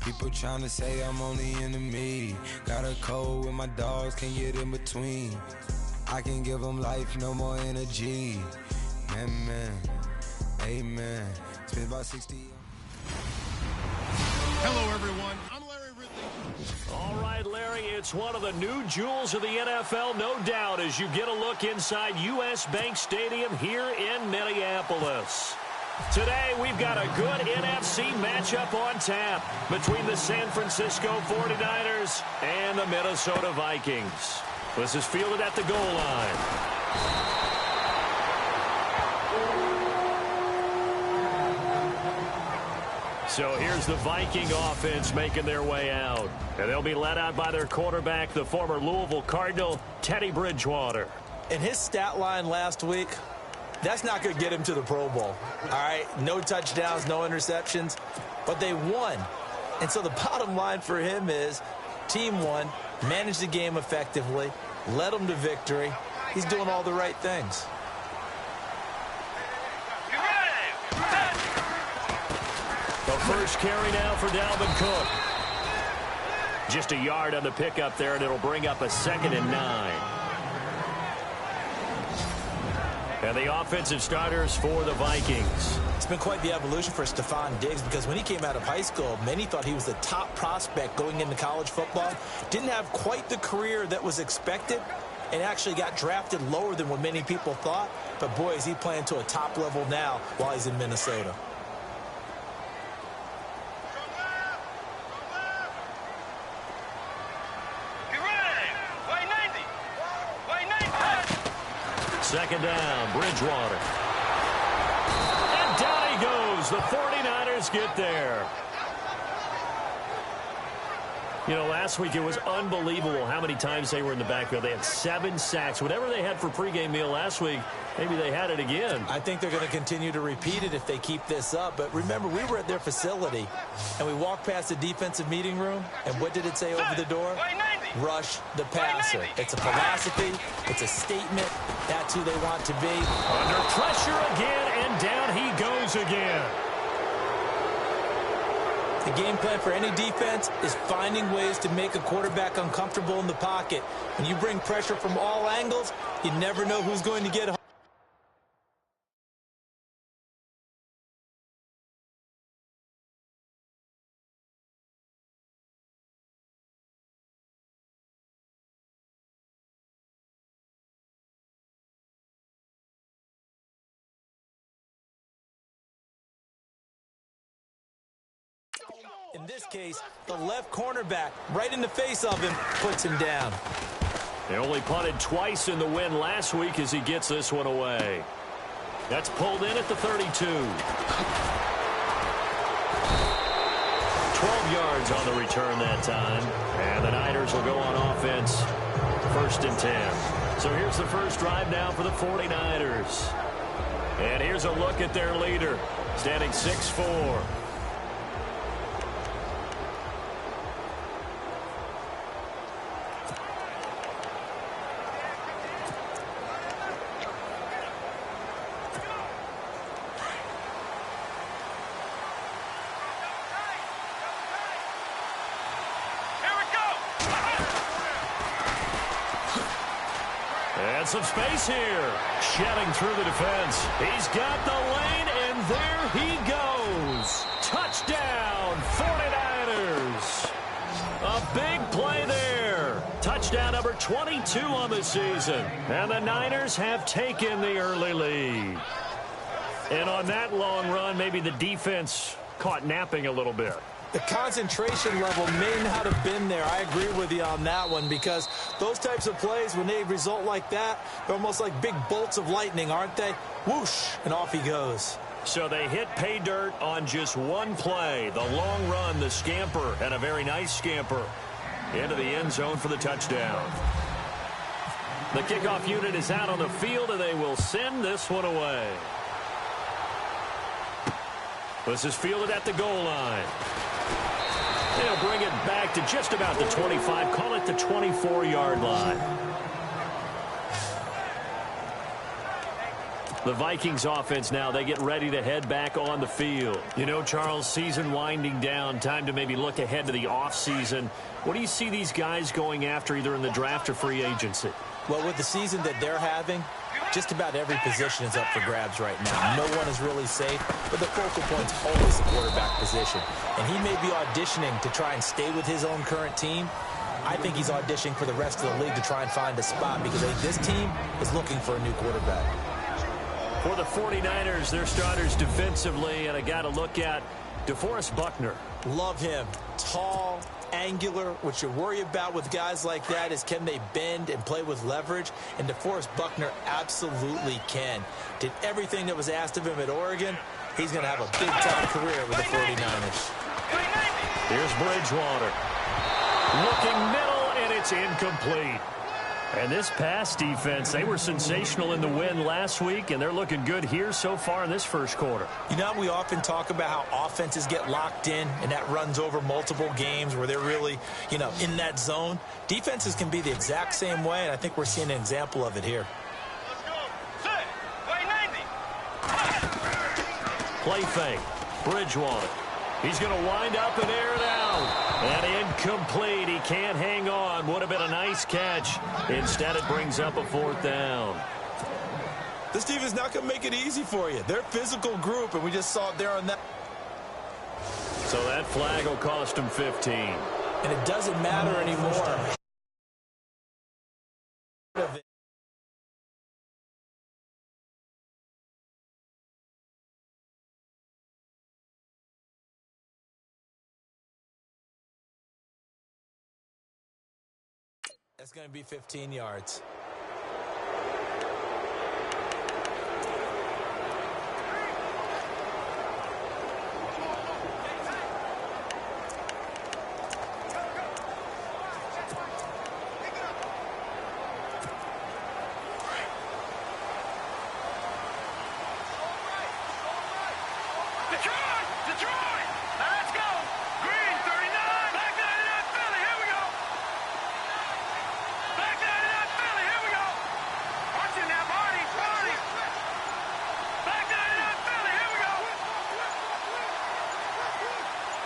People trying to say I'm only enemy. Got a code with my dogs, can't get in between. I can give them life, no more energy. Amen, amen. Spent about 60. Hello, everyone. I'm Larry Ridley. All right, Larry, it's one of the new jewels of the NFL, no doubt, as you get a look inside U.S. Bank Stadium here in Minneapolis. Today, we've got a good NFC matchup on tap between the San Francisco 49ers and the Minnesota Vikings. This is fielded at the goal line. So here's the Viking offense making their way out. And they'll be led out by their quarterback, the former Louisville Cardinal, Teddy Bridgewater. And his stat line last week, that's not going to get him to the Pro Bowl. All right, no touchdowns, no interceptions, but they won. And so the bottom line for him is team won, managed the game effectively, led them to victory. He's doing all the right things. The first carry now for Dalvin Cook. Just a yard on the pickup there, and it'll bring up a 2nd and 9. And the offensive starters for the Vikings. It's been quite the evolution for Stephon Diggs, because when he came out of high school, many thought he was the top prospect going into college football. Didn't have quite the career that was expected, and actually got drafted lower than what many people thought. But boy, is he playing to a top level now while he's in Minnesota. Second down, Bridgewater. And down he goes. The 49ers get there. You know, last week it was unbelievable how many times they were in the backfield. They had 7 sacks. Whatever they had for pregame meal last week, maybe they had it again. I think they're going to continue to repeat it if they keep this up. But remember, we were at their facility, and we walked past the defensive meeting room, and what did it say over the door? Rush the passer. It's a philosophy. It's a statement. That's who they want to be. Under pressure again, and down he goes again. The game plan for any defense is finding ways to make a quarterback uncomfortable in the pocket. When you bring pressure from all angles, you never know who's going to get home. In this case, the left cornerback, right in the face of him, puts him down. They only punted twice in the win last week as he gets this one away. That's pulled in at the 32. 12 yards on the return that time. And the Niners will go on offense. 1st and 10. So here's the first drive now for the 49ers. And here's a look at their leader, standing 6'4". And some space here. Shedding through the defense. He's got the lane, and there he goes. Touchdown, 49ers. A big play there. Touchdown number 22 on the season. And the Niners have taken the early lead. And on that long run, maybe the defense caught napping a little bit. The concentration level may not have been there. I agree with you on that one, because those types of plays, when they result like that, they're almost like big bolts of lightning, aren't they? Whoosh, and off he goes. So they hit pay dirt on just one play. The long run, the scamper, and a very nice scamper into the end zone for the touchdown. The kickoff unit is out on the field, and they will send this one away. This is fielded at the goal line. They'll bring it back to just about the 25. Call it the 24-yard line. The Vikings offense now, they get ready to head back on the field. You know, Charles, season winding down, time to maybe look ahead to the offseason. What do you see these guys going after either in the draft or free agency? Well, with the season that they're having, just about every position is up for grabs right now. No one is really safe, but the focal point's always the quarterback position. And he may be auditioning to try and stay with his own current team. I think he's auditioning for the rest of the league to try and find a spot because I think this team is looking for a new quarterback. For the 49ers, their starters defensively, and I got to look at DeForest Buckner. Love him. Tall, angular. What you worry about with guys like that is can they bend and play with leverage? And DeForest Buckner absolutely can. Did everything that was asked of him at Oregon. He's going to have a big-time career with the 49ers. Here's Bridgewater. Looking middle, and it's incomplete. And this pass defense, they were sensational in the win last week, and they're looking good here so far in this first quarter. You know, we often talk about how offenses get locked in, and that runs over multiple games where they're really, you know, in that zone. Defenses can be the exact same way, and I think we're seeing an example of it here. Play fake. Bridgewater. He's going to wind up and air it out. And incomplete. He can't hang on. Would have been a nice catch. Instead, it brings up a fourth down. This team is not going to make it easy for you. They're a physical group, and we just saw it there on that. So that flag will cost him 15. And it doesn't matter anymore. That's going to be 15 yards.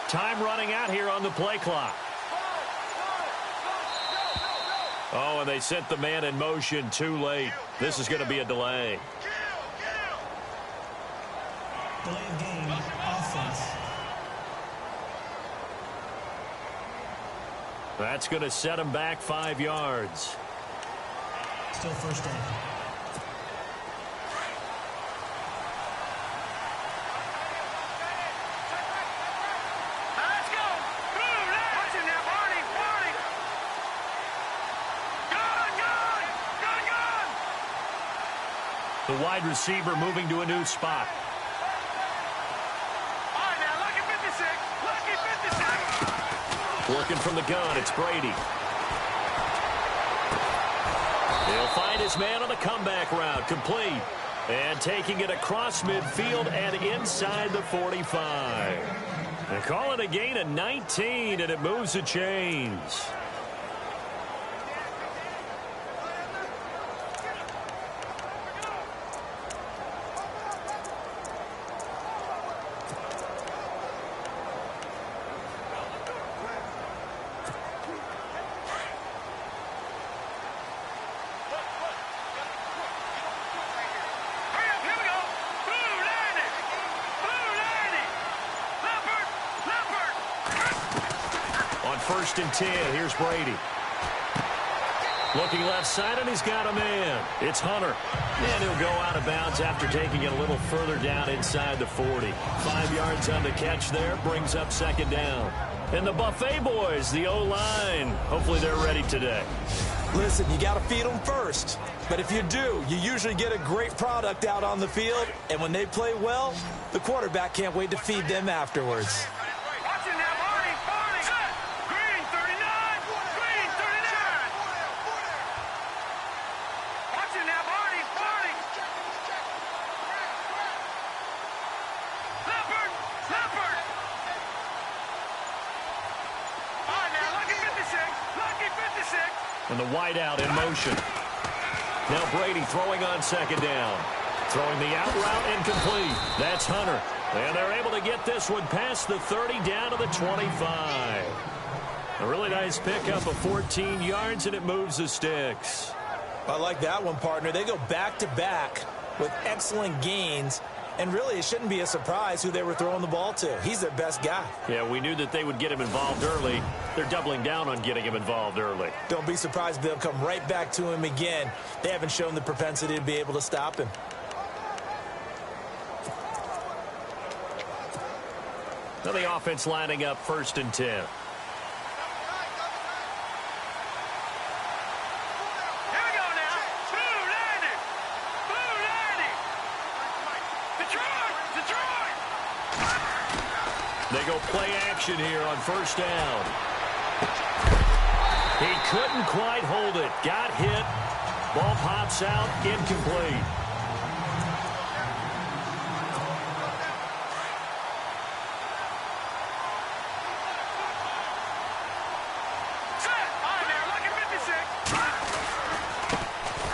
Time running out here on the play clock. Oh, and they sent the man in motion too late. This is going to be a delay. Delay of game, offense. That's going to set him back 5 yards. Still first down. The wide receiver moving to a new spot. All right, now, lucky 56. Lucky 56. Working from the gun, it's Brady. He'll find his man on the comeback route, complete. And taking it across midfield and inside the 45. They call it a gain of 19, and it moves the chains. First and 10. Here's Brady. Looking left side, and he's got a man. It's Hunter. And he'll go out of bounds after taking it a little further down inside the 40. 5 yards on the catch there. Brings up second down. And the Buffet boys, the O-line. Hopefully they're ready today. Listen, you got to feed them first. But if you do, you usually get a great product out on the field. And when they play well, the quarterback can't wait to feed them afterwards. And the wideout in motion. Now Brady throwing on second down. Throwing the out route incomplete. That's Hunter. And they're able to get this one past the 30 down to the 25. A really nice pickup of 14 yards, and it moves the sticks. I like that one, partner. They go back-to-back with excellent gains. And really, it shouldn't be a surprise who they were throwing the ball to. He's their best guy. Yeah, we knew that they would get him involved early. They're doubling down on getting him involved early. Don't be surprised if they'll come right back to him again. They haven't shown the propensity to be able to stop him. Now the offense lining up 1st and 10. They go play action here on 1st down. He couldn't quite hold it. Got hit. Ball pops out. Incomplete.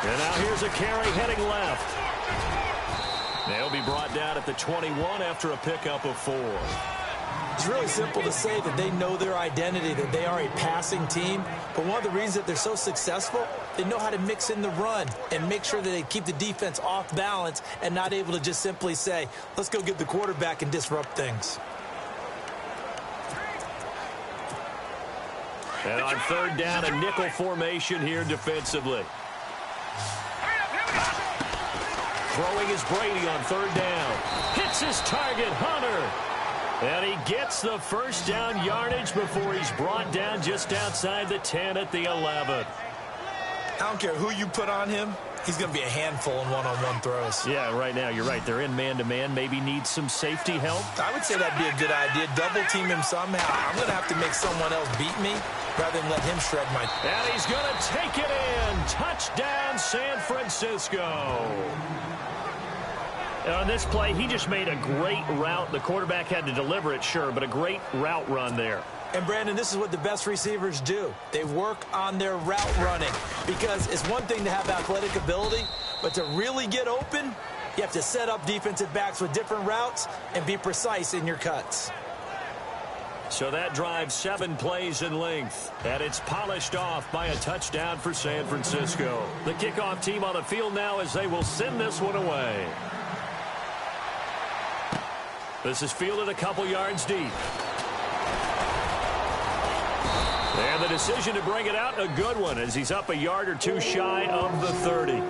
And now here's a carry heading left. They'll be brought down at the 21 after a pickup of 4. It's really simple to say that they know their identity, that they are a passing team. But one of the reasons that they're so successful, they know how to mix in the run and make sure that they keep the defense off balance and not able to just simply say, let's go get the quarterback and disrupt things. And on 3rd down, a nickel formation here defensively. Throwing is Brady on 3rd down. Hits his target, Hunter. And he gets the 1st down yardage before he's brought down just outside the 10 at the 11. I don't care who you put on him. He's going to be a handful in one-on-one throws. Yeah, right now, you're right. They're in man-to-man. Maybe need some safety help. I would say that'd be a good idea. Double-team him somehow. I'm going to have to make someone else beat me rather than let him shred my... And he's going to take it in. Touchdown, San Francisco. On this play, he just made a great route. The quarterback had to deliver it, sure, but a great route run there. And, Brandon, this is what the best receivers do. They work on their route running because it's one thing to have athletic ability, but to really get open, you have to set up defensive backs with different routes and be precise in your cuts. So that drives 7 plays in length, and it's polished off by a touchdown for San Francisco. The kickoff team on the field now as they will send this one away. This is fielded a couple yards deep. And the decision to bring it out, a good one, as he's up a yard or 2 shy of the 30.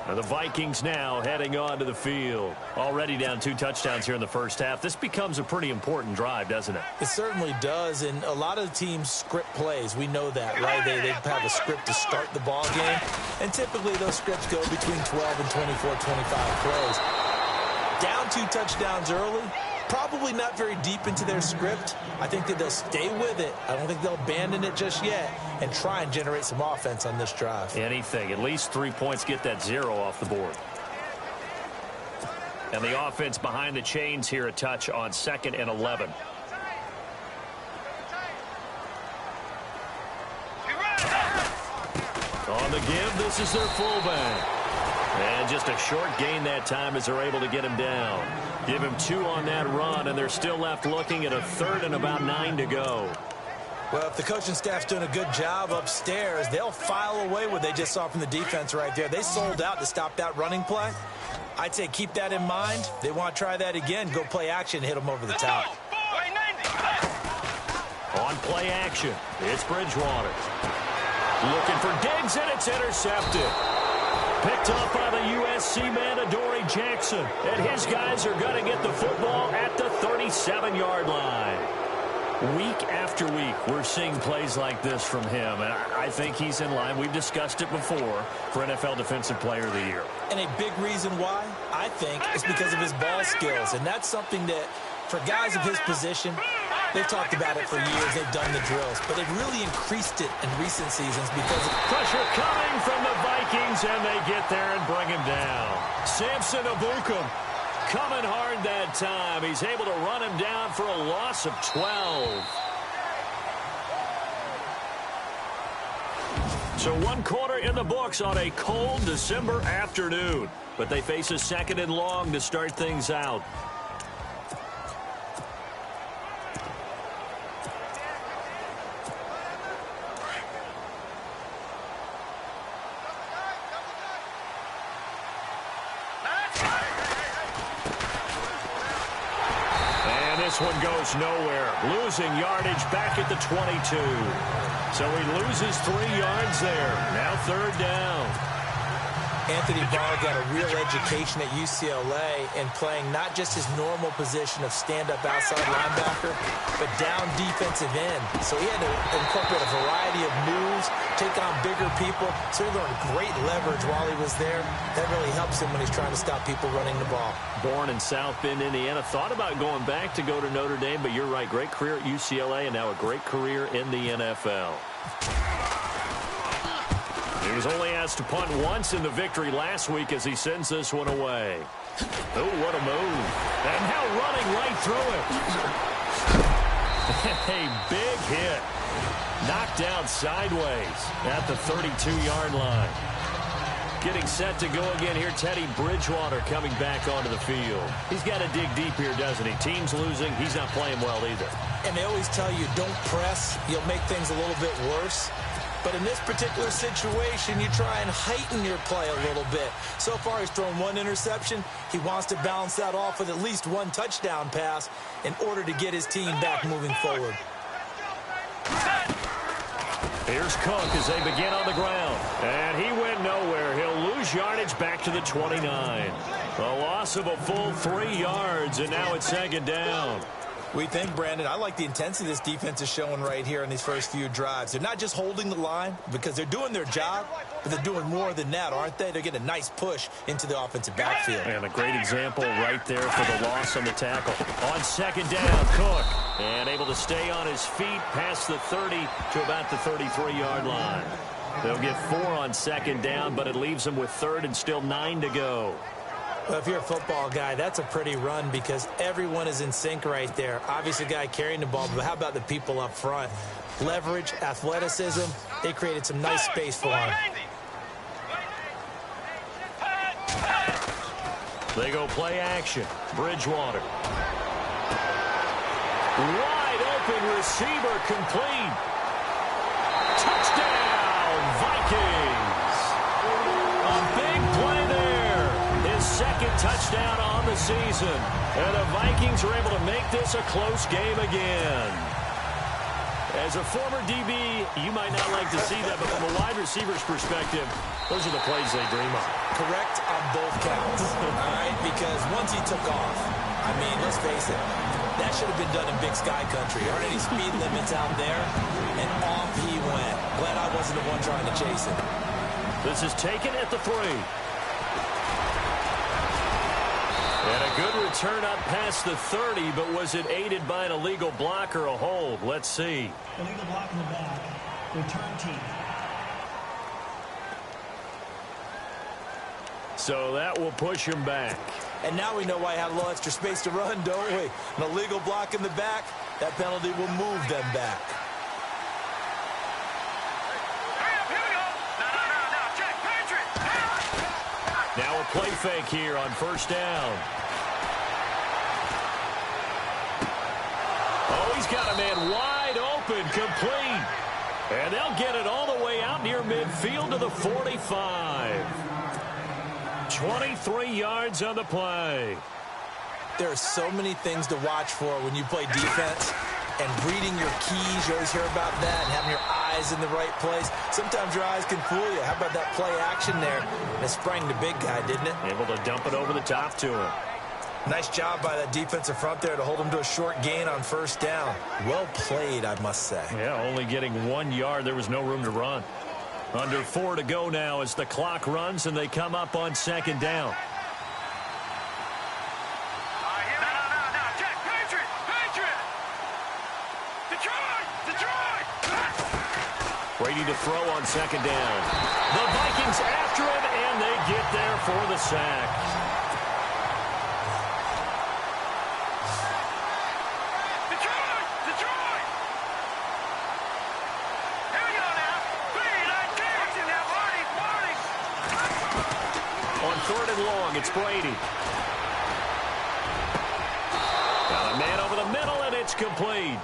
And the Vikings now heading onto the field. Already down 2 touchdowns here in the first half. This becomes a pretty important drive, doesn't it? It certainly does, and a lot of teams script plays. We know that, right? They have a script to start the ball game, and typically those scripts go between 12 and 24, 25 plays. Down 2 touchdowns early, probably not very deep into their script. I think that they'll stay with it. I don't think they'll abandon it just yet and try and generate some offense on this drive. Anything. At least 3 points, get that 0 off the board. And the offense behind the chains here, a touch on 2nd and 11. On the give, this is their fullback. And just a short gain that time as they're able to get him down. Give him 2 on that run, and they're still left looking at a 3rd and about 9 to go. Well, if the coaching staff's doing a good job upstairs, they'll file away what they just saw from the defense right there. They sold out to stop that running play. I'd say keep that in mind. They want to try that again. Go play action, hit them over the top. On play action, it's Bridgewater. Looking for Diggs, and it's intercepted. Picked up by the USC man, Adoree Jackson. And his guys are going to get the football at the 37-yard line. Week after week, we're seeing plays like this from him. And I think he's in line. We've discussed it before for NFL Defensive Player of the Year. And a big reason why, I think, is because of his ball skills. And that's something that, for guys of his position, they've talked about it for years. They've done the drills. But they've really increased it in recent seasons because of pressure coming from the Vikings, and they get there and bring him down. Samson Ebukam coming hard that time. He's able to run him down for a loss of 12. So 1 quarter in the books on a cold December afternoon. But they face a 2nd and long to start things out. And this one goes nowhere. Losing yardage back at the 22. So he loses 3 yards there. Now 3rd down. Anthony Barr got a real education at UCLA in playing not just his normal position of stand-up outside linebacker, but down defensive end. So he had to incorporate a variety of moves, take on bigger people. So he learned great leverage while he was there. That really helps him when he's trying to stop people running the ball. Born in South Bend, Indiana. Thought about going back to go to Notre Dame, but you're right. Great career at UCLA and now a great career in the NFL. He was only asked to punt once in the victory last week as he sends this one away. Oh, what a move. And now running right through it. A big hit. Knocked down sideways at the 32-yard line. Getting set to go again here, Teddy Bridgewater coming back onto the field. He's got to dig deep here, doesn't he? Team's losing. He's not playing well either. And they always tell you, don't press. You'll make things a little bit worse. But in this particular situation, you try and heighten your play a little bit. So far, he's thrown 1 interception. He wants to balance that off with at least 1 touchdown pass in order to get his team back moving forward. Here's Cook as they begin on the ground. And he went nowhere. He'll lose yardage back to the 29. A loss of a full 3 yards, and now it's 2nd down. We think, Brandon, I like the intensity this defense is showing right here in these first few drives. They're not just holding the line because they're doing their job, but they're doing more than that, aren't they? They're getting a nice push into the offensive backfield. And a great example right there for the loss on the tackle. On 2nd down, Cook. And able to stay on his feet past the 30 to about the 33-yard line. They'll get 4 on 2nd down, but it leaves them with 3rd and still 9 to go. Well, if you're a football guy, that's a pretty run because everyone is in sync right there. Obviously, the guy carrying the ball, but how about the people up front? Leverage, athleticism, they created some nice space for him. They go play action. Bridgewater. Wide open receiver complete. Touchdown, Vikings. A big play there. 2nd touchdown on the season. And the Vikings are able to make this a close game again. As a former DB, you might not like to see that, but from a wide receiver's perspective, those are the plays they dream of. Correct on both counts, all right? Because once he took off, I mean, let's face it, that should have been done in Big Sky Country. Aren't any speed limits out there? And off he went. Glad I wasn't the one trying to chase him. This is taken at the 3. And a good return up past the 30, but was it aided by an illegal block or a hold? Let's see. Illegal block in the back. Return team. So that will push him back. And now we know why he had a little extra space to run, don't we? An illegal block in the back, that penalty will move them back. Now a play fake here on 1st down. Oh, he's got a man wide open, complete. And they'll get it all the way out near midfield to the 45. 23 yards on the play. There are so many things to watch for when you play defense. And reading your keys, you always hear about that, and having your eyes in the right place. Sometimes your eyes can fool you. How about that play action there? And it sprang the big guy, didn't it? Able to dump it over the top to him. Nice job by that defensive front there to hold him to a short gain on 1st down. Well played, I must say. Yeah, only getting 1 yard. There was no room to run. Under 4 to go now as the clock runs and they come up on 2nd down. Brady to throw on 2nd down. The Vikings after him, and they get there for the sack. Detroit! Here we go now. 3, 19. long. It's Brady. Got a man over the middle, and it's complete.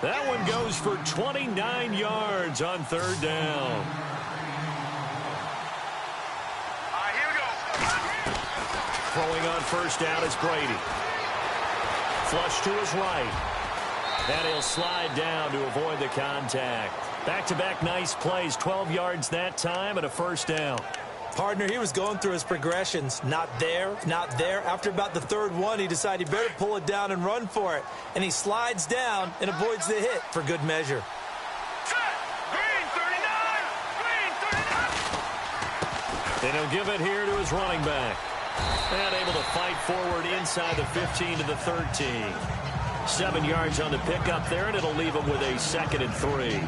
That one goes for 29 yards on third down. Here we go. Throwing on first down is Brady. Flush to his right. And he'll slide down to avoid the contact. Back-to-back nice plays. 12 yards that time and a first down. Partner, he was going through his progressions. Not there, not there. After about the third one, he decided he better pull it down and run for it. And he slides down and avoids the hit for good measure. Green 39! Green 39! And he'll give it here to his running back. And able to fight forward inside the 15 to the 13. 7 yards on the pickup there, and it'll leave him with a 2nd and 3.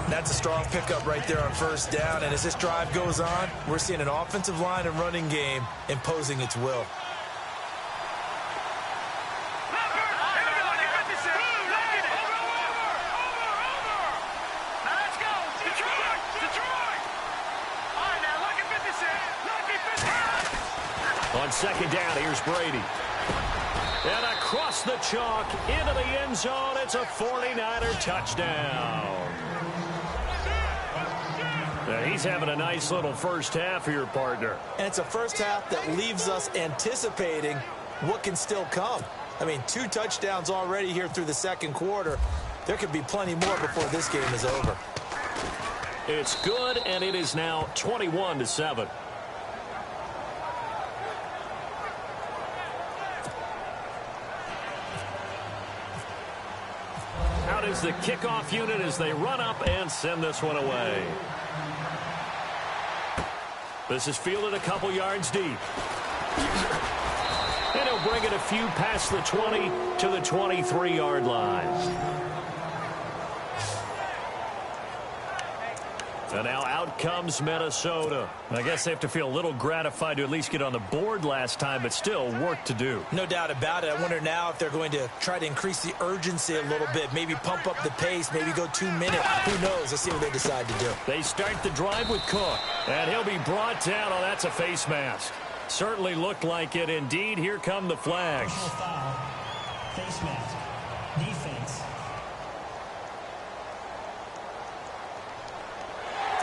That's a strong pickup right there on first down. And as this drive goes on, we're seeing an offensive line and running game imposing its will. On second down, here's Brady. And across the chalk into the end zone, it's a 49er touchdown. Now, he's having a nice little first half here, partner. And it's a first half that leaves us anticipating what can still come. I mean, 2 touchdowns already here through the second quarter. There could be plenty more before this game is over. It's good, and it is now 21-7. Out is the kickoff unit as they run up and send this one away. This is fielded a couple yards deep. And he'll bring it a few past the 20 to the 23-yard line. And now out comes Minnesota. I guess they have to feel a little gratified to at least get on the board last time, but still work to do. No doubt about it. I wonder now if they're going to try to increase the urgency a little bit, maybe pump up the pace, maybe go 2 minutes. Who knows? Let's see what they decide to do. They start the drive with Cook, and he'll be brought down. Oh, that's a face mask. Certainly looked like it. Indeed, here come the flags. Foul. Face mask. Defense.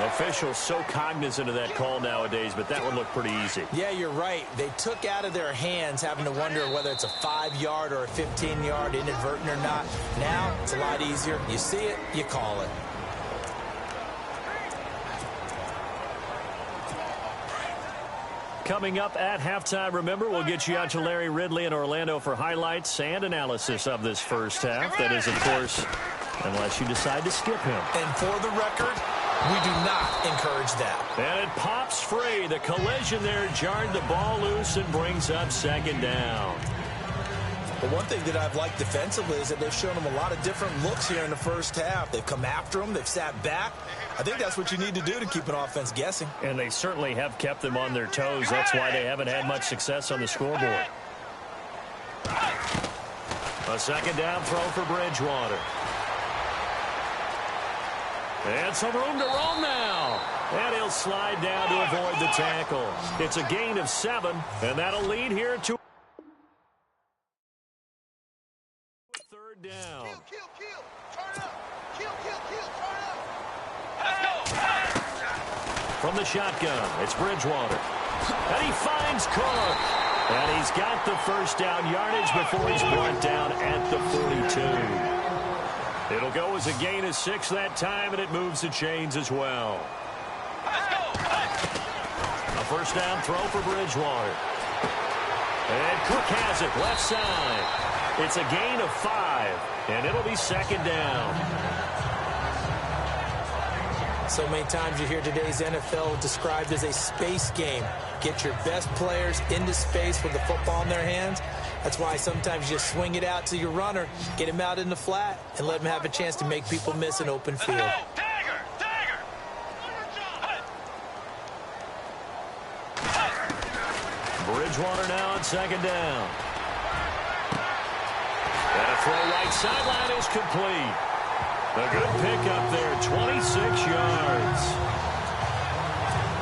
Officials so cognizant of that call nowadays, but that one looked pretty easy. Yeah, you're right. They took out of their hands having to wonder whether it's a 5-yard or a 15-yard, inadvertent or not. Now, it's a lot easier. You see it, you call it. Coming up at halftime, remember, we'll get you out to Larry Ridley in Orlando for highlights and analysis of this first half. That is, of course, unless you decide to skip him. And for the record, we do not encourage that. And it pops free. The collision there jarred the ball loose and brings up second down. But one thing that I've liked defensively is that they've shown them a lot of different looks here in the first half. They've come after them. They've sat back. I think that's what you need to do to keep an offense guessing. And they certainly have kept them on their toes. That's why they haven't had much success on the scoreboard. A second down throw for Bridgewater. And some room to roam now. And he'll slide down to avoid the tackle. It's a gain of 7, and that'll lead here to third down. From the shotgun, it's Bridgewater. And he finds Cook. And he's got the first down yardage before he's brought down at the 42. It'll go as a gain of 6 that time, and it moves the chains as well. A first down throw for Bridgewater. And Cook has it left side. It's a gain of 5, and it'll be second down. So many times you hear today's NFL described as a space game. Get your best players into space with the football in their hands. That's why sometimes you just swing it out to your runner, get him out in the flat, and let him have a chance to make people miss an open field. Bridgewater now on second down. And a throw right sideline is complete. A good pickup there, 26 yards.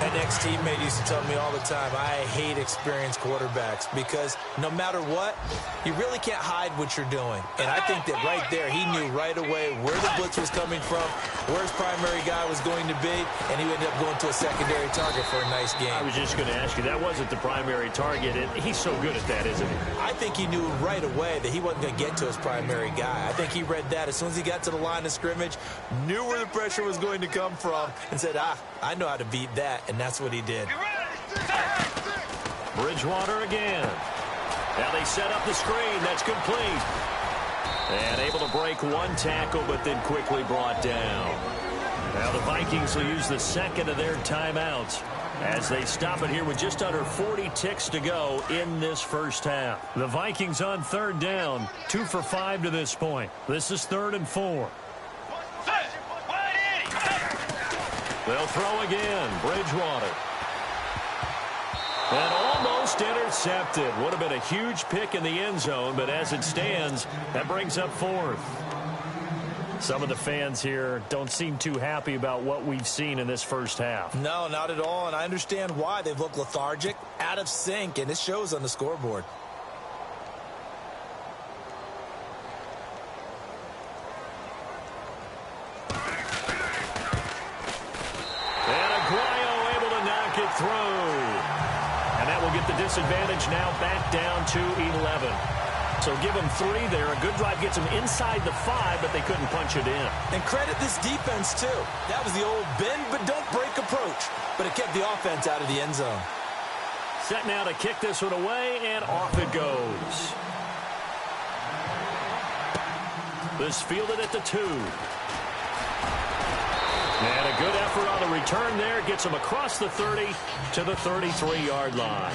And next teammate used to tell me all the time, I hate experienced quarterbacks because no matter what, you really can't hide what you're doing. And I think that right there, he knew right away where the blitz was coming from, where his primary guy was going to be, and he ended up going to a secondary target for a nice game. I was just going to ask you, that wasn't the primary target, and he's so good at that, isn't he? I think he knew right away that he wasn't going to get to his primary guy. I think he read that as soon as he got to the line of scrimmage, knew where the pressure was going to come from, and said, I know how to beat that, and that's what he did. Bridgewater again. Now they set up the screen. That's complete. And able to break one tackle, but then quickly brought down. Now the Vikings will use the second of their timeouts as they stop it here with just under 40 ticks to go in this first half. The Vikings on third down, 2 for 5 to this point. This is 3rd and 4. They'll throw again. Bridgewater. And almost intercepted. Would have been a huge pick in the end zone, but as it stands, that brings up 4th. Some of the fans here don't seem too happy about what we've seen in this first half. No, not at all, and I understand why. They've looked lethargic, out of sync, and it shows on the scoreboard. Through. And that will get the disadvantage now back down to 11. So give them 3 there. A good drive gets them inside the 5, but they couldn't punch it in. And credit this defense, too. That was the old bend but don't break approach. But it kept the offense out of the end zone. Set now to kick this one away, and off it goes. This fielded at the 2. And a good effort on the return there. Gets him across the 30 to the 33-yard line.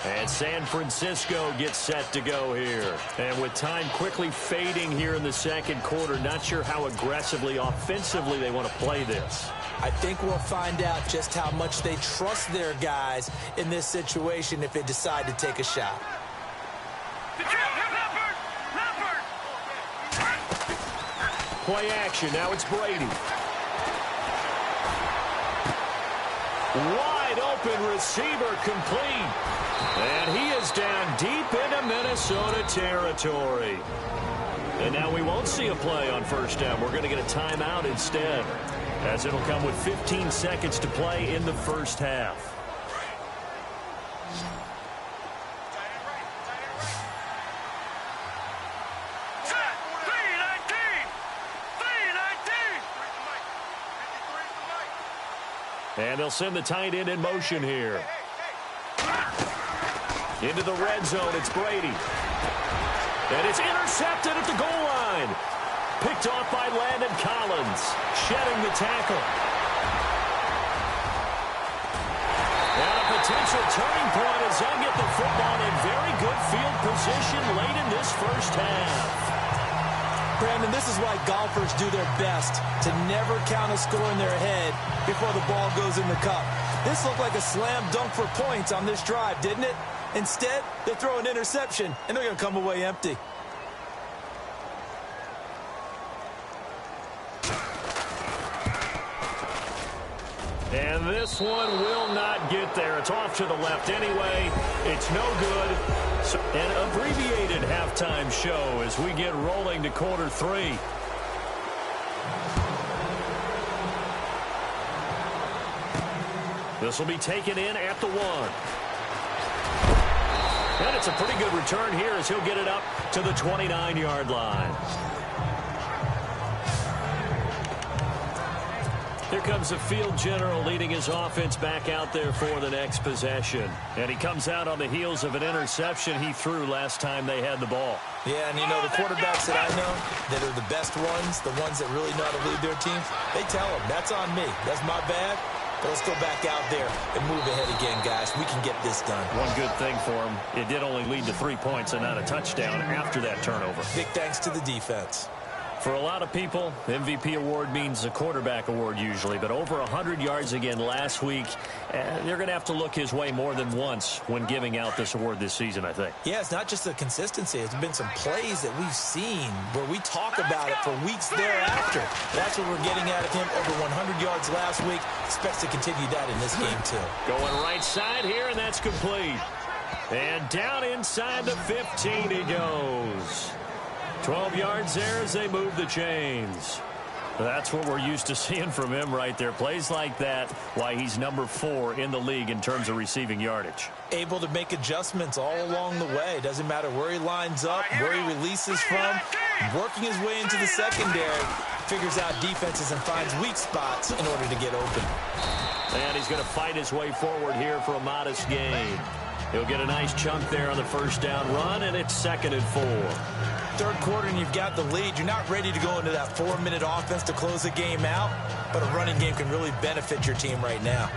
And San Francisco gets set to go here. And with time quickly fading here in the second quarter, not sure how aggressively, offensively they want to play this. I think we'll find out just how much they trust their guys in this situation if they decide to take a shot. Play action. Now it's Brady. Wide open receiver complete. And he is down deep into Minnesota territory. And now we won't see a play on first down. We're going to get a timeout instead, as it'll come with 15 seconds to play in the first half. And they'll send the tight end in motion here. Into the red zone, it's Brady. And it's intercepted at the goal line. Picked off by Landon Collins, shedding the tackle. And a potential turning point as they'll get the football in very good field position late in this first half. Brandon, this is why golfers do their best to never count a score in their head before the ball goes in the cup. This looked like a slam dunk for points on this drive, didn't it? Instead, they throw an interception, and they're going to come away empty. And this one will not get there. It's off to the left anyway. It's no good. So, an abbreviated halftime show as we get rolling to quarter 3. This will be taken in at the 1. And it's a pretty good return here as he'll get it up to the 29-yard line. Here comes the field general leading his offense back out there for the next possession. And he comes out on the heels of an interception he threw last time they had the ball. Yeah, and you know, the quarterbacks that I know that are the best ones, the ones that really know how to lead their teams, they tell them, that's on me. That's my bad. But let's go back out there and move ahead again, guys. We can get this done. One good thing for him, it did only lead to 3 points and not a touchdown after that turnover. Big thanks to the defense. For a lot of people, MVP award means a quarterback award usually, but over 100 yards again last week. They're going to have to look his way more than once when giving out this award this season, I think. Yeah, it's not just the consistency. It's been some plays that we've seen where we talk about it for weeks thereafter. That's what we're getting out of him. Over 100 yards last week. Expects to continue that in this game, too. Going right side here, and that's complete. And down inside the 15 he goes. 12 yards there as they move the chains. That's what we're used to seeing from him right there. Plays like that, why he's number 4 in the league in terms of receiving yardage. Able to make adjustments all along the way. Doesn't matter where he lines up, where he releases from. Working his way into the secondary. Figures out defenses and finds weak spots in order to get open. And he's going to fight his way forward here for a modest gain. He'll get a nice chunk there on the first down run, and it's 2nd and 4. Third quarter and you've got the lead. You're not ready to go into that 4-minute offense to close the game out, but a running game can really benefit your team right now.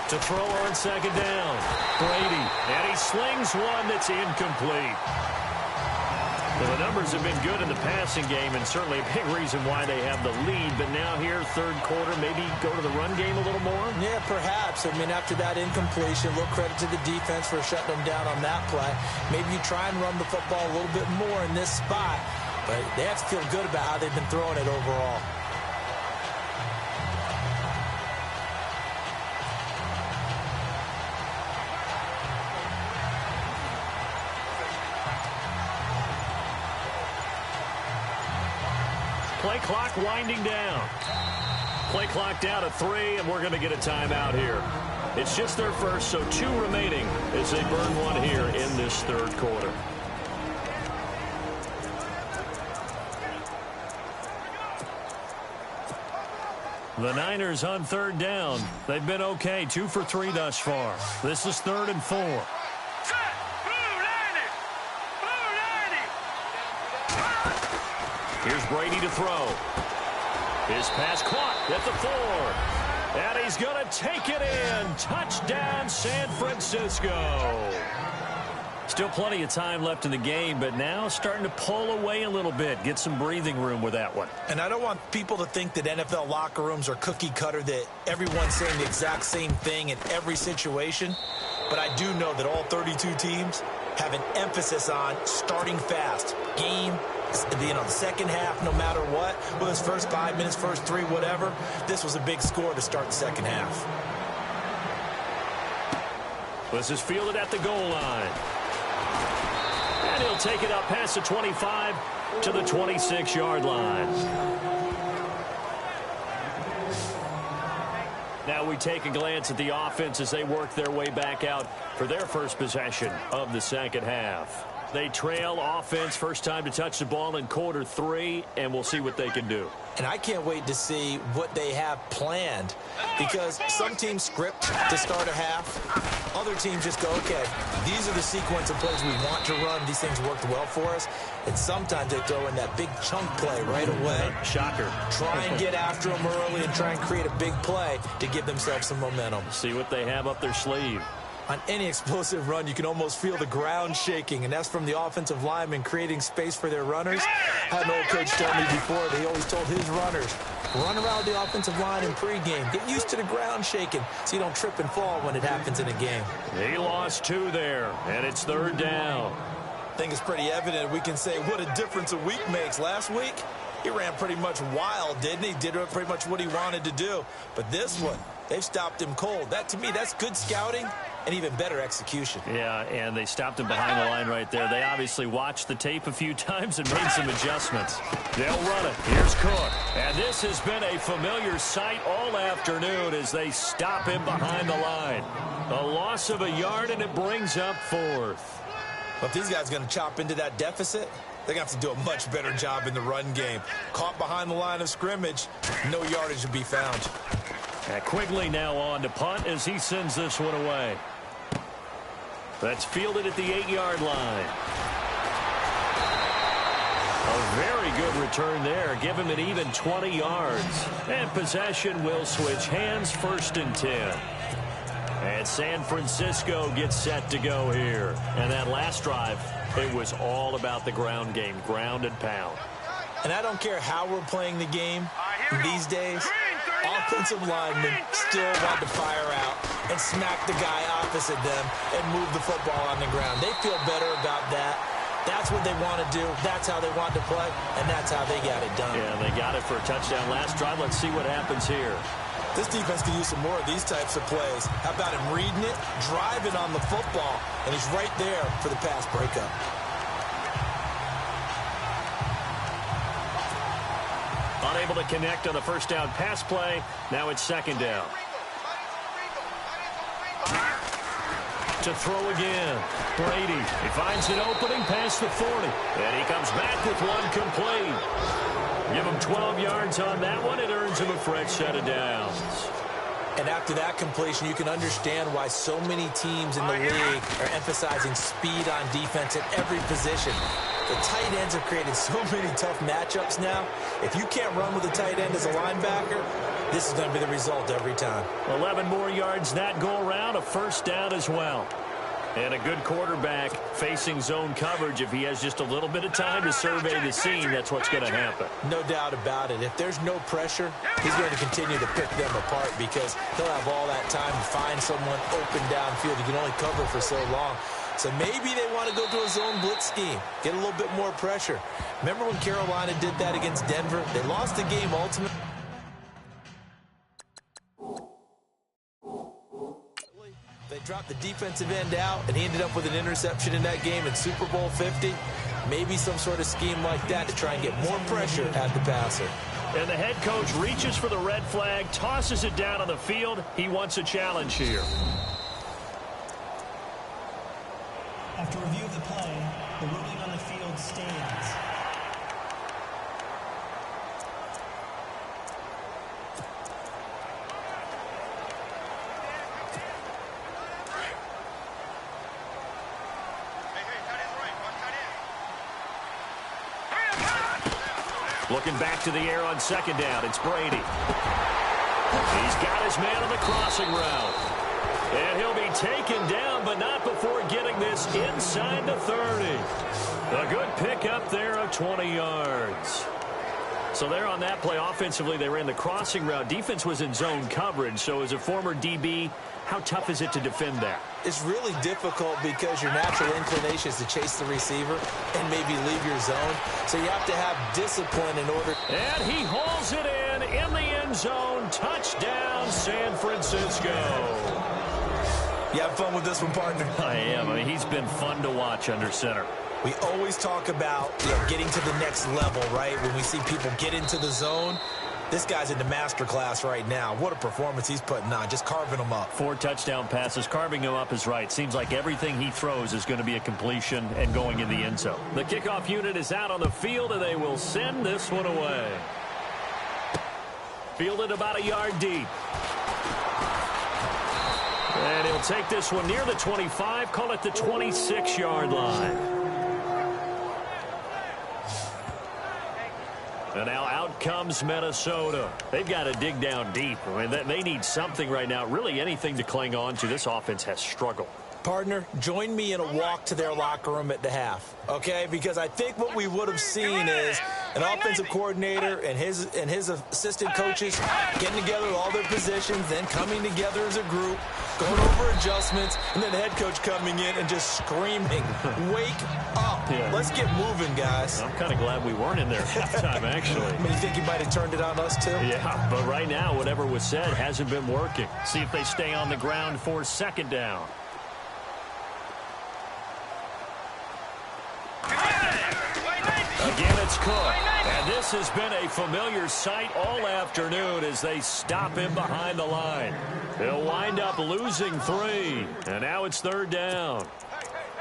To throw on 2nd down, Brady, and he slings one that's incomplete. Well, the numbers have been good in the passing game, and certainly a big reason why they have the lead. But now here, third quarter, maybe go to the run game a little more? Yeah, perhaps. I mean, after that incompletion, a little credit to the defense for shutting them down on that play. Maybe you try and run the football a little bit more in this spot. But they have to feel good about how they've been throwing it overall. Play clock winding down. Play clock down to 3, and we're going to get a timeout here. It's just their first, so 2 remaining as they burn one here in this third quarter. The Niners on 3rd down. They've been okay, 2 for 3 thus far. This is 3rd and 4. Here's Brady to throw. His pass caught at the 4. And he's going to take it in. Touchdown, San Francisco. Still plenty of time left in the game, but now starting to pull away a little bit. Get some breathing room with that one. And I don't want people to think that NFL locker rooms are cookie cutter, that everyone's saying the exact same thing in every situation. But I do know that all 32 teams have an emphasis on starting fast. The second half, no matter what, whether it's first 5 minutes, first 3, whatever, this was a big score to start the second half. This is fielded at the goal line. And he'll take it up past the 25 to the 26-yard line. Now we take a glance at the offense as they work their way back out for their first possession of the second half. They trail offense, first time to touch the ball in quarter 3, and we'll see what they can do. And I can't wait to see what they have planned, because some teams script to start a half. Other teams just go, okay, these are the sequence of plays we want to run. These things worked well for us. And sometimes they throw in that big chunk play right away. Shocker. Try and get after them early and try and create a big play to give themselves some momentum. See what they have up their sleeve. On any explosive run, you can almost feel the ground shaking, and that's from the offensive linemen creating space for their runners. I had an old coach tell me before, they always told his runners, run around the offensive line in pregame. Get used to the ground shaking so you don't trip and fall when it happens in a game. He lost 2 there, and it's 3rd down. I think it's pretty evident we can say what a difference a week makes. Last week, he ran pretty much wild, didn't he? Did pretty much what he wanted to do. But this one, they've stopped him cold. That, to me, that's good scouting and even better execution. Yeah, and they stopped him behind the line right there. They obviously watched the tape a few times and made some adjustments. They'll run it. Here's Cook. And this has been a familiar sight all afternoon as they stop him behind the line. A loss of a yard, and it brings up 4th. But if these guys are going to chop into that deficit, they're going to have to do a much better job in the run game. Caught behind the line of scrimmage, no yardage to be found. And Quigley now on to punt as he sends this one away. That's fielded at the 8-yard line. A very good return there. Give him an even 20 yards. And possession will switch hands, 1st and 10. And San Francisco gets set to go here. And that last drive, it was all about the ground game, ground and pound. And I don't care how we're playing the game these days, offensive linemen still want to fire out and smack the guy opposite them and move the football on the ground. They feel better about that. That's what they want to do. That's how they want to play, and that's how they got it done. Yeah, they got it for a touchdown last drive. Let's see what happens here. This defense could use some more of these types of plays. How about him reading it, driving on the football, and he's right there for the pass breakup. Unable to connect on the 1st down pass play. Now it's 2nd down. To throw again. Brady, he finds an opening past the 40. And he comes back with one complete. Give him 12 yards on that one. It earns him a fresh set of downs. And after that completion, you can understand why so many teams in the league are emphasizing speed on defense at every position. The tight ends have created so many tough matchups now. If you can't run with a tight end as a linebacker, this is going to be the result every time. 11 more yards that go around, a 1st down as well. And a good quarterback facing zone coverage. If he has just a little bit of time to survey the scene, that's what's going to happen. No doubt about it. If there's no pressure, he's going to continue to pick them apart because he'll have all that time to find someone open downfield. He can only cover for so long. So maybe they want to go to a zone blitz scheme, get a little bit more pressure. Remember when Carolina did that against Denver? They lost the game ultimately. They dropped the defensive end out, and he ended up with an interception in that game in Super Bowl 50. Maybe some sort of scheme like that to try and get more pressure at the passer. And the head coach reaches for the red flag, tosses it down on the field. He wants a challenge here. After review of the play, the ruling on the field stands. Looking back to the air on 2nd down, it's Brady. He's got his man on the crossing route. And he'll be taken down, but not before getting this inside the 30. A good pickup there of 20 yards. So there on that play, offensively, they ran the crossing route. Defense was in zone coverage, so as a former DB, how tough is it to defend that? It's really difficult because your natural inclination is to chase the receiver and maybe leave your zone. So you have to have discipline in order. And he hauls it in the end zone. Touchdown, San Francisco. You have fun with this one, partner? I am. I mean, he's been fun to watch under center. We always talk about getting to the next level, right? When we see people get into the zone. This guy's in the master class right now. What a performance he's putting on, just carving them up. 4 touchdown passes. Carving him up is right. Seems like everything he throws is going to be a completion and going in the end zone. The kickoff unit is out on the field, and they will send this one away. Fielded about a yard deep. And he'll take this one near the 25, call it the 26-yard line. And now out comes Minnesota. They've got to dig down deep. I mean, they need something right now, really anything to cling on to. This offense has struggled. Partner, join me in a walk to their locker room at the half, okay? Because I think what we would have seen is an offensive coordinator and his assistant coaches getting together with all their positions, then coming together as a group, going over adjustments, and then the head coach coming in and just screaming, wake up. Yeah. Let's get moving, guys. I'm kind of glad we weren't in there at halftime, actually. I mean, you think he might have turned it on us, too? Yeah, but right now, whatever was said hasn't been working. See if they stay on the ground for 2nd down. Again, it's Cook. And this has been a familiar sight all afternoon as they stop him behind the line. He'll wind up losing 3. And now it's 3rd down.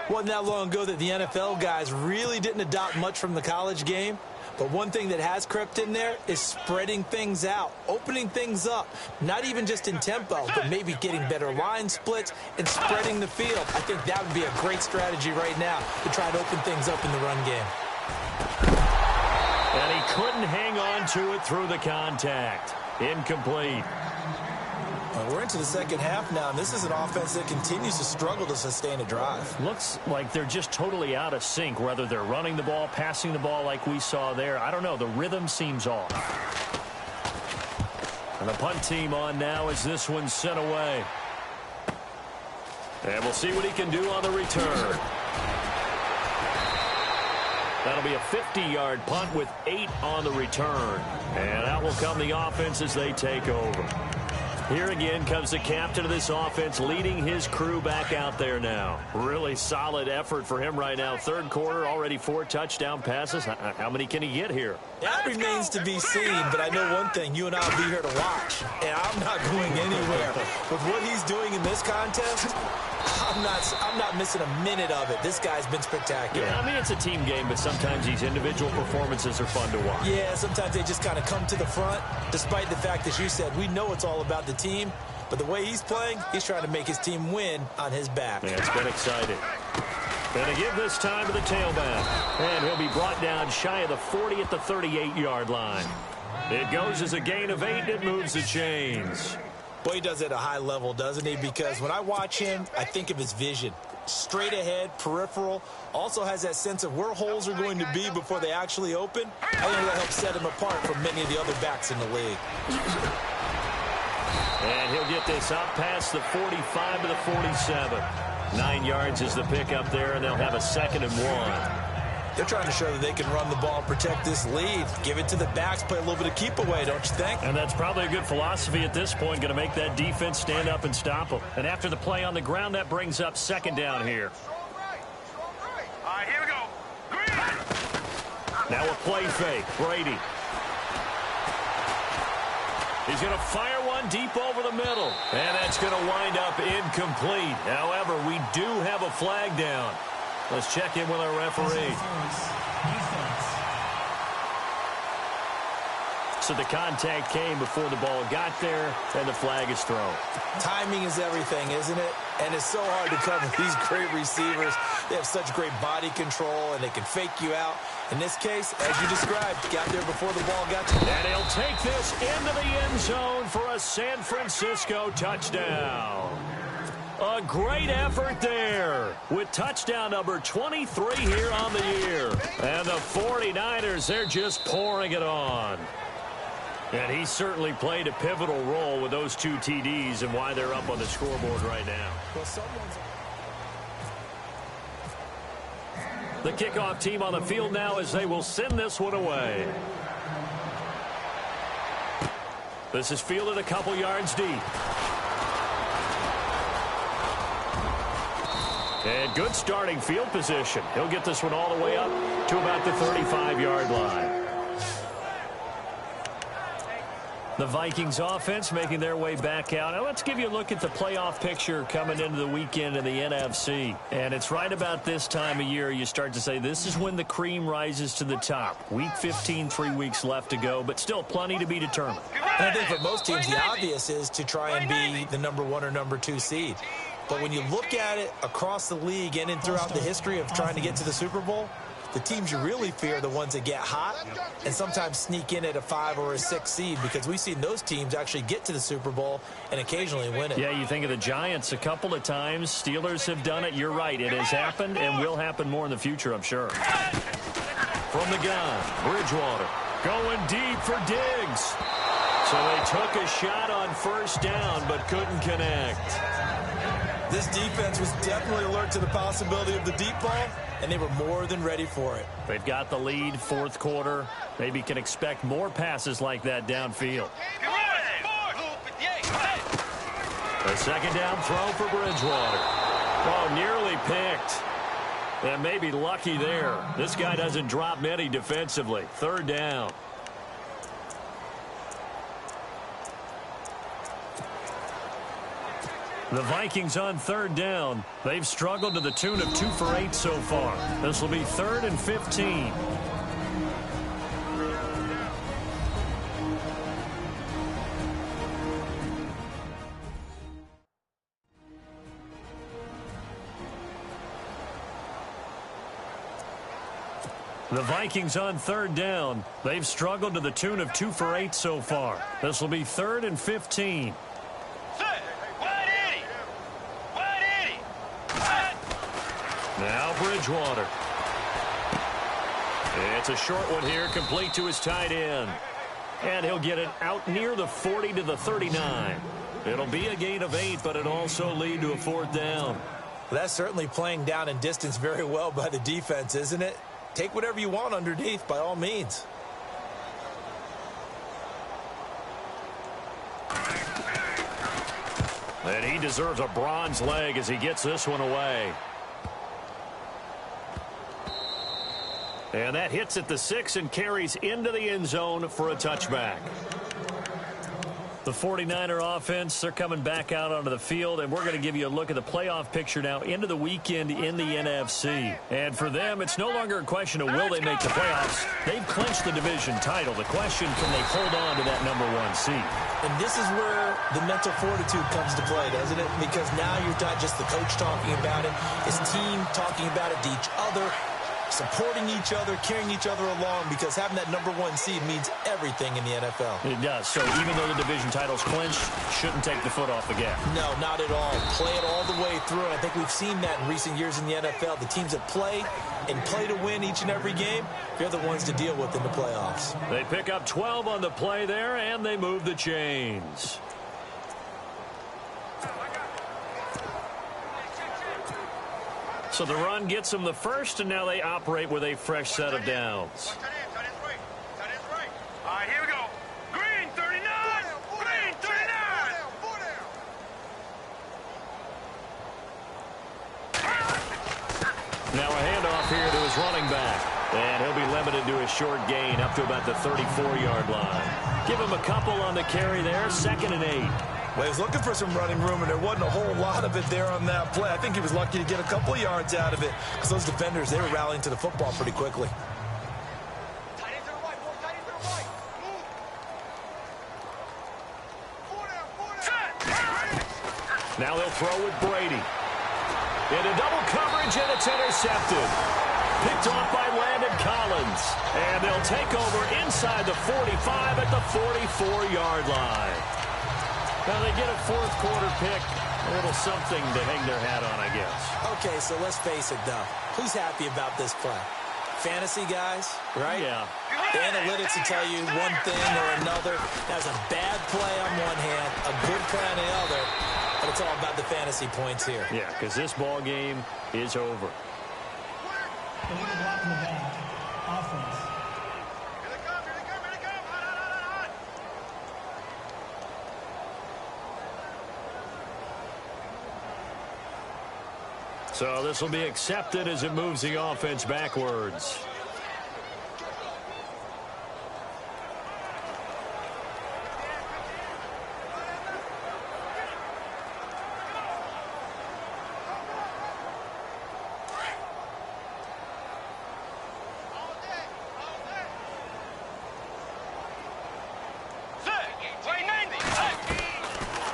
Wasn't that long ago that the NFL guys really didn't adopt much from the college game. But one thing that has crept in there is spreading things out, opening things up, not even just in tempo, but maybe getting better line splits and spreading the field. I think that would be a great strategy right now to try to open things up in the run game. And he couldn't hang on to it through the contact. Incomplete. We're into the second half now, and this is an offense that continues to struggle to sustain a drive. Looks like they're just totally out of sync, whether they're running the ball, passing the ball like we saw there. I don't know. The rhythm seems off. And the punt team on now as this one's sent away. And we'll see what he can do on the return. That'll be a 50-yard punt with 8 on the return. And out will come the offense as they take over. Here again comes the captain of this offense leading his crew back out there now. Really solid effort for him right now. Third quarter, already 4 touchdown passes. How many can he get here? That remains to be seen, but I know one thing. You and I will be here to watch, and I'm not going anywhere. With what he's doing in this contest, I'm not missing a minute of it. This guy's been spectacular. Yeah, I mean, it's a team game, but sometimes these individual performances are fun to watch. Yeah, sometimes they just kind of come to the front, despite the fact, as you said, we know it's all about the team, but the way he's playing, he's trying to make his team win on his back. Yeah, it's been exciting. Going to give this time to the tailback, and he'll be brought down shy of the 40 at the 38-yard line. It goes as a gain of 8, and it moves the chains. Boy, he does it at a high level, doesn't he? Because when I watch him, I think of his vision. Straight ahead, peripheral. Also has that sense of where holes are going to be before they actually open. I think that helps set him apart from many of the other backs in the league. And he'll get this up past the 45 to the 47. 9 yards is the pickup there, and they'll have a 2nd and 1. They're trying to show that they can run the ball and protect this lead. Give it to the backs, play a little bit of keep away, don't you think? And that's probably a good philosophy at this point, going to make that defense stand up and stop them. And after the play on the ground, that brings up 2nd down here. All right, here we go. Green. Now a play fake. Brady. He's going to fire one deep over the middle. And that's going to wind up incomplete. However, we do have a flag down. Let's check in with our referee. So the contact came before the ball got there, and the flag is thrown. Timing is everything, isn't it? And it's so hard to cover these great receivers. They have such great body control, and they can fake you out. In this case, as you described, got there before the ball got to you. And he'll take this into the end zone for a San Francisco touchdown. A great effort there with touchdown number 23 here on the year. And the 49ers, they're just pouring it on. And he certainly played a pivotal role with those 2 TDs and why they're up on the scoreboard right now. The kickoff team on the field now as they will send this one away. This is fielded a couple yards deep. And good starting field position. He'll get this one all the way up to about the 35-yard line. The Vikings offense making their way back out. Now let's give you a look at the playoff picture coming into the weekend in the NFC. And it's right about this time of year you start to say this is when the cream rises to the top. Week 15, 3 weeks left to go, but still plenty to be determined. And I think for most teams, the obvious is to try and be the number 1 or number 2 seed. But when you look at it across the league and throughout the history of trying to get to the Super Bowl, the teams you really fear are the ones that get hot and sometimes sneak in at a 5 or a 6 seed, because we've seen those teams actually get to the Super Bowl and occasionally win it. Yeah, you think of the Giants a couple of times. Steelers have done it. You're right. It has happened and will happen more in the future, I'm sure. From the gun, Bridgewater going deep for Diggs. So they took a shot on first down but couldn't connect. This defense was definitely alert to the possibility of the deep ball, and they were more than ready for it. They've got the lead, fourth quarter. Maybe can expect more passes like that downfield. A second down throw for Bridgewater. Oh, nearly picked. And maybe lucky there. This guy doesn't drop many defensively. Third down. The Vikings on third down. They've struggled to the tune of 2 for 8 so far. This will be 3rd and 15. The Vikings on third down. They've struggled to the tune of 2 for 8 so far. This will be 3rd and 15. Now Bridgewater. It's a short one here, complete to his tight end. And he'll get it out near the 40 to the 39. It'll be a gain of 8, but it'll also lead to a 4th down. That's certainly playing down in distance very well by the defense, isn't it? Take whatever you want underneath, by all means. And he deserves a bronze leg as he gets this one away. And that hits at the 6 and carries into the end zone for a touchback. The 49er offense, they're coming back out onto the field, and we're going to give you a look at the playoff picture now into the weekend in the NFC. And for them, it's no longer a question of will they make the playoffs. They've clinched the division title. The question, can they hold on to that #1 seed? And this is where the mental fortitude comes to play, doesn't it? Because now you're not just the coach talking about it, his team talking about it to each other, supporting each other, carrying each other along, because having that #1 seed means everything in the NFL. It does. So even though the division title's clinched, shouldn't take the foot off the gas. No, not at all. Play it all the way through. I think we've seen that in recent years in the NFL. The teams that play and play to win each and every game, they're the ones to deal with in the playoffs. They pick up 12 on the play there, and they move the chains. So the run gets them the first, and now they operate with a fresh set of downs. All right, here we go. Green 39. Green 39. Now a handoff here to his running back. And he'll be limited to a short gain up to about the 34-yard line. Give him a couple on the carry there, 2nd and 8. Well, he was looking for some running room, and there wasn't a whole lot of it there on that play. I think he was lucky to get a couple of yards out of it because those defenders, they were rallying to the football pretty quickly. Now they'll throw with Brady. Into double coverage, and it's intercepted. Picked off by Landon Collins. And they'll take over inside the 45 at the 44-yard line. Now they get a 4th quarter pick. A little something to hang their hat on, I guess. Okay, so let's face it, though. Who's happy about this play? Fantasy guys, right? Yeah. The analytics will tell you one thing or another. That's a bad play on one hand, a good play on the other, but it's all about the fantasy points here. Yeah, because this ball game is over. Illegal block in the back. Offense. Here they come. Here they come. Here they come. Hot. So this will be accepted as it moves the offense backwards.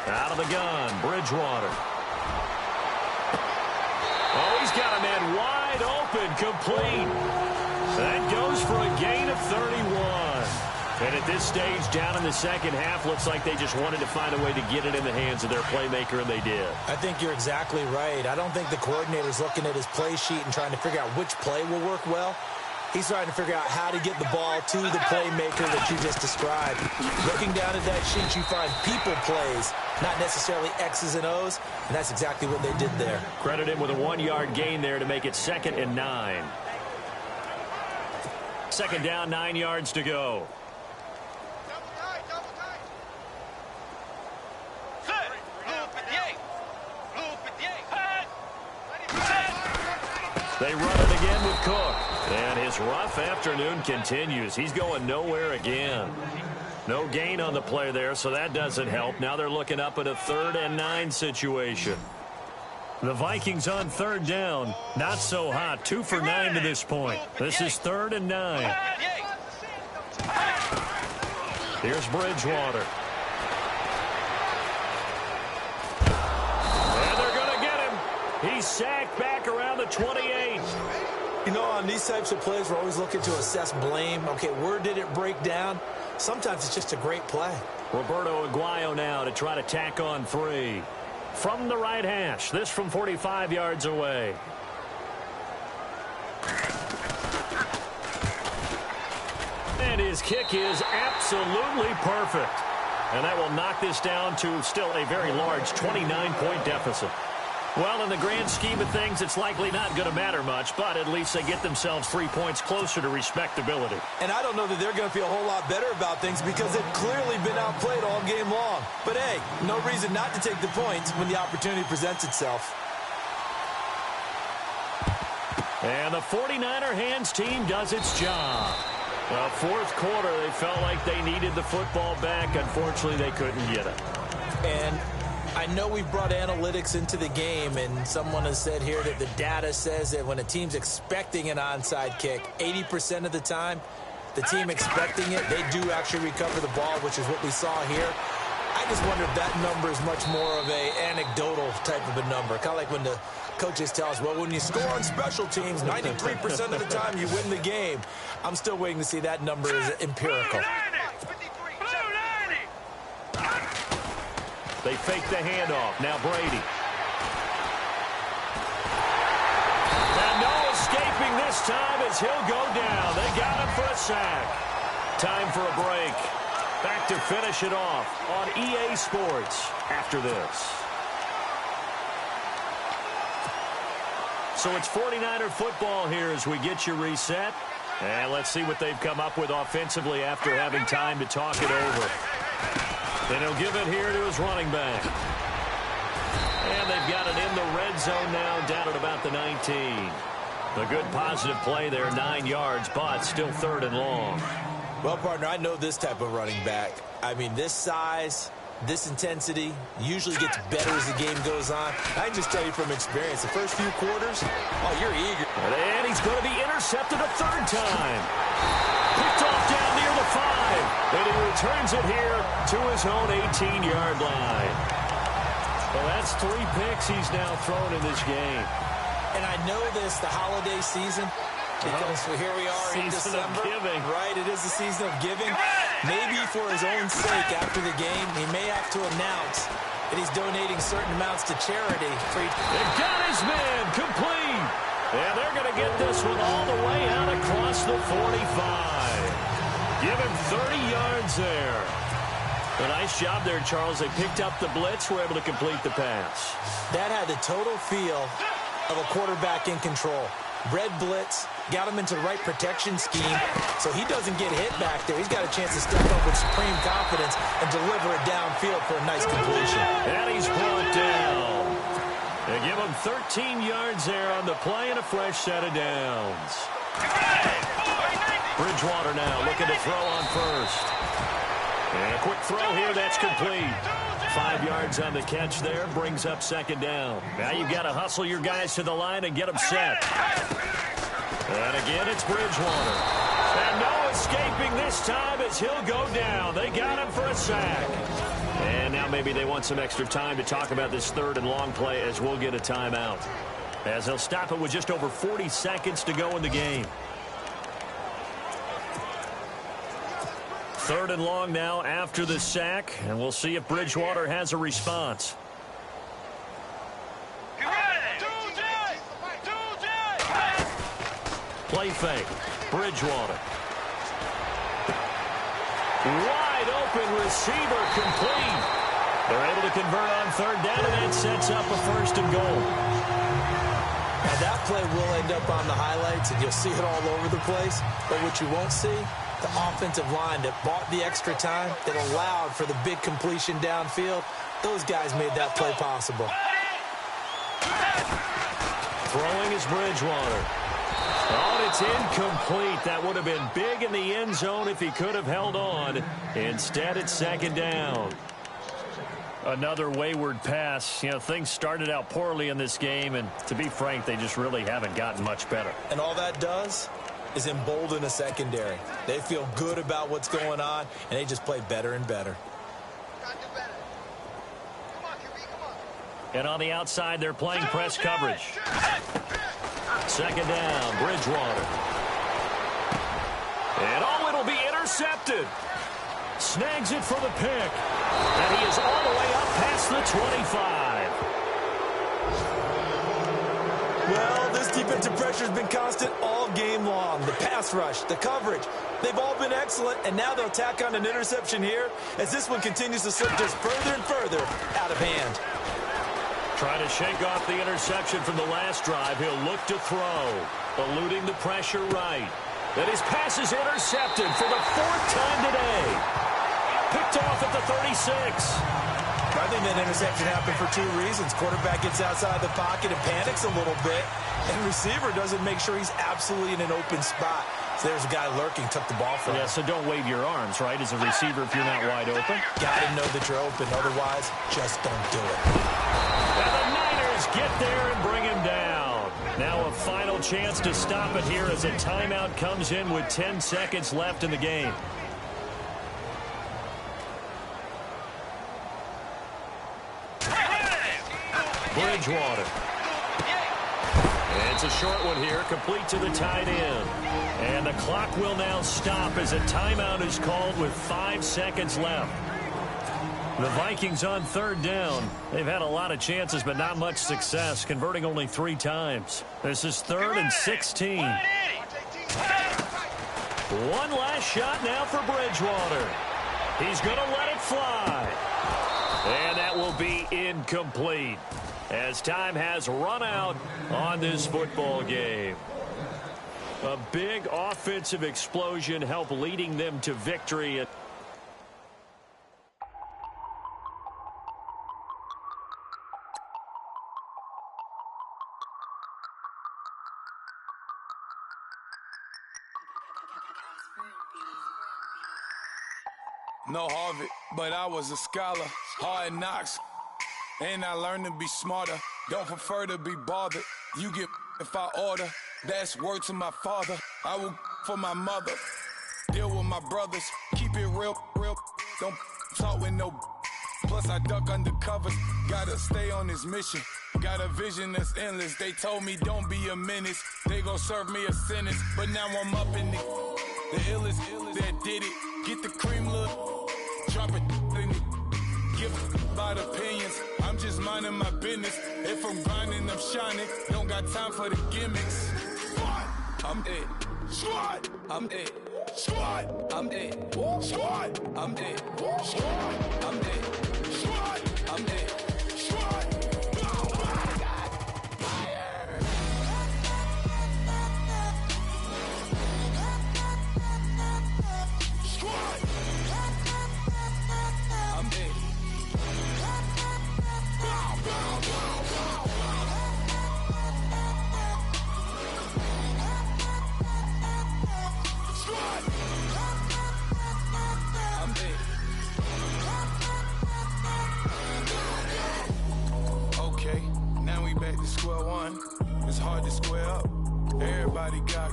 Out of the gun, Bridgewater. Oh, he's got a man wide open, complete. That goes for a gain of 31. And at this stage, down in the second half, looks like they just wanted to find a way to get it in the hands of their playmaker, and they did. I think you're exactly right. I don't think the coordinator's looking at his play sheet and trying to figure out which play will work well. He's trying to figure out how to get the ball to the playmaker that you just described. Looking down at that sheet, you find people plays, not necessarily X's and O's, and that's exactly what they did there. Credit him with a 1-yard gain there to make it 2nd and 9. 2nd down, 9 yards to go. Double tight. They run it again with Cook. And his rough afternoon continues. He's going nowhere again. No gain on the play there, so that doesn't help. Now they're looking up at a 3rd and 9 situation. The Vikings on 3rd down. Not so hot. 2 for 9 to this point. This is 3rd and 9. Here's Bridgewater. And they're going to get him. He's sacked back around the 28. You know, on these types of plays, we're always looking to assess blame. Okay, where did it break down? Sometimes it's just a great play. Roberto Aguayo now to try to tack on 3. From the right hash, this from 45 yards away. And his kick is absolutely perfect. And that will knock this down to still a very large 29-point deficit. Well, in the grand scheme of things, it's likely not going to matter much, but at least they get themselves 3 points closer to respectability. And I don't know that they're going to feel a whole lot better about things because they've clearly been outplayed all game long. But, hey, no reason not to take the points when the opportunity presents itself. And the 49er hands team does its job. Well, fourth quarter, they felt like they needed the football back. Unfortunately, they couldn't get it. And I know we brought analytics into the game, and someone has said here that the data says that when a team's expecting an onside kick, 80% of the time, the team expecting it, they do actually recover the ball, which is what we saw here. I just wonder if that number is much more of a anecdotal type of a number. Kind of like when the coaches tell us, well, when you score on special teams, 93% of the time you win the game. I'm still waiting to see that number is empirical. They fake the handoff. Now Brady. And no escaping this time as he'll go down. They got him for a sack. Time for a break. Back to finish it off on EA Sports after this. So it's 49er football here as we get you reset. And let's see what they've come up with offensively after having time to talk it over. And he'll give it here to his running back. And they've got it in the red zone now, down at about the 19. A good positive play there, 9 yards, but still 3rd and long. Well, partner, I know this type of running back. I mean, this size, this intensity usually gets better as the game goes on. I can just tell you from experience, the first few quarters, oh, you're eager. And he's going to be intercepted a 3rd time. Picked off down near the 5. And he returns it here to his own 18-yard line. Well, that's 3 picks he's now thrown in this game. And I know this, the holiday season, because here we are in December. Season of giving. Right, it is the season of giving. Maybe for his own sake after the game, he may have to announce that he's donating certain amounts to charity. They've got his man complete. And they're going to get this one all the way out across the 45. Give him 30 yards there. A nice job there, Charles. They picked up the blitz, were able to complete the pass. That had the total feel of a quarterback in control. Red blitz, got him into the right protection scheme, so he doesn't get hit back there. He's got a chance to step up with supreme confidence and deliver it downfield for a nice completion. And he's brought down. They give him 13 yards there on the play and a fresh set of downs. Bridgewater now looking to throw on first. And a quick throw here, that's complete. 5 yards on the catch there, brings up 2nd down. Now you've got to hustle your guys to the line and get them set. And again, it's Bridgewater. And no escaping this time as he'll go down. They got him for a sack. And now maybe they want some extra time to talk about this 3rd and long play as we'll get a timeout. As they'll stop it with just over 40 seconds to go in the game. 3rd and long now after the sack, and we'll see if Bridgewater has a response. Play fake. Bridgewater. Wide open receiver complete. They're able to convert on 3rd down, and that sets up a 1st and goal. Now that play will end up on the highlights, and you'll see it all over the place. But what you won't see, the offensive line that bought the extra time, that allowed for the big completion downfield, those guys made that play possible. Throwing is Bridgewater. Oh, it's incomplete. That would have been big in the end zone if he could have held on. Instead, it's 2nd down. Another wayward pass. You know, things started out poorly in this game, and to be frank, they just really haven't gotten much better. And all that does is embolden a secondary. They feel good about what's going on, and they just play better and better. And on the outside, they're playing press coverage. Second down, Bridgewater. And it'll be intercepted. Snags it for the pick. And he is all the way up past the 25. Well, this defensive pressure has been constant all game long. The pass rush, the coverage, they've all been excellent, and now they'll tack on an interception here as this one continues to slip just further and further out of hand. Trying to shake off the interception from the last drive. He'll look to throw, eluding the pressure right. Then his pass is intercepted for the 4th time today. Picked off at the 36. I think that interception happened for 2 reasons. Quarterback gets outside the pocket and panics a little bit, and receiver doesn't make sure he's absolutely in an open spot. So there's a guy lurking, took the ball from him. Yeah, so don't wave your arms, right, as a receiver if you're not wide open. Got to know that you're open. Otherwise, just don't do it. And the Niners get there and bring him down. Now a final chance to stop it here as a timeout comes in with 10 seconds left in the game. Bridgewater. It's a short one here, complete to the tight end. And the clock will now stop as a timeout is called with 5 seconds left. The Vikings on 3rd down. They've had a lot of chances, but not much success, converting only 3 times. This is 3rd and 16. One last shot now for Bridgewater. He's going to let it fly. And that will be incomplete, as time has run out on this football game. A big offensive explosion helped leading them to victory. No Harvard, but I was a scholar. Hard knocks, and I learned to be smarter. Don't prefer to be bothered. You get if I order. That's word to my father. I will for my mother. Deal with my brothers. Keep it real. Don't talk with no. Plus I duck under covers. Gotta stay on this mission. Got a vision that's endless. They told me don't be a menace. They gon' serve me a sentence. But now I'm up in the illest that did it. Get the cream, look. Drop it in it. Give about opinions. I'm just minding my business. If I'm grinding, I'm shining. Don't got time for the gimmicks. I'm it. Squad. I'm it. Squad. I'm it. Squad. I'm it. Squad. I'm it. Squad. I'm it. Squad. Okay, now we back to square one. It's hard to square up. Everybody got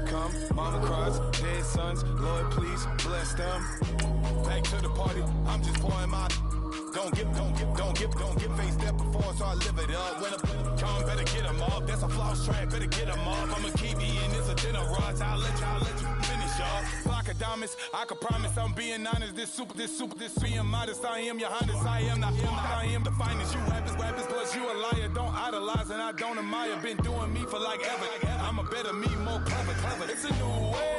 come, mama cries, dead sons, Lord please bless them. Back to the party, I'm just pouring my. Don't get face step before, so I live it up. When I come, better get them up. That's a floss track, better get them up. I'ma keep eating, it's a dinner rush. I'll let you finish up. Flock of diamonds, I can promise I'm being honest. This being modest. I am your highness, I am not I am the finest. You rappers, plus you a liar. Don't idolize and I don't admire. Been doing me for like ever. I'm a better me, more clever. It's a new way.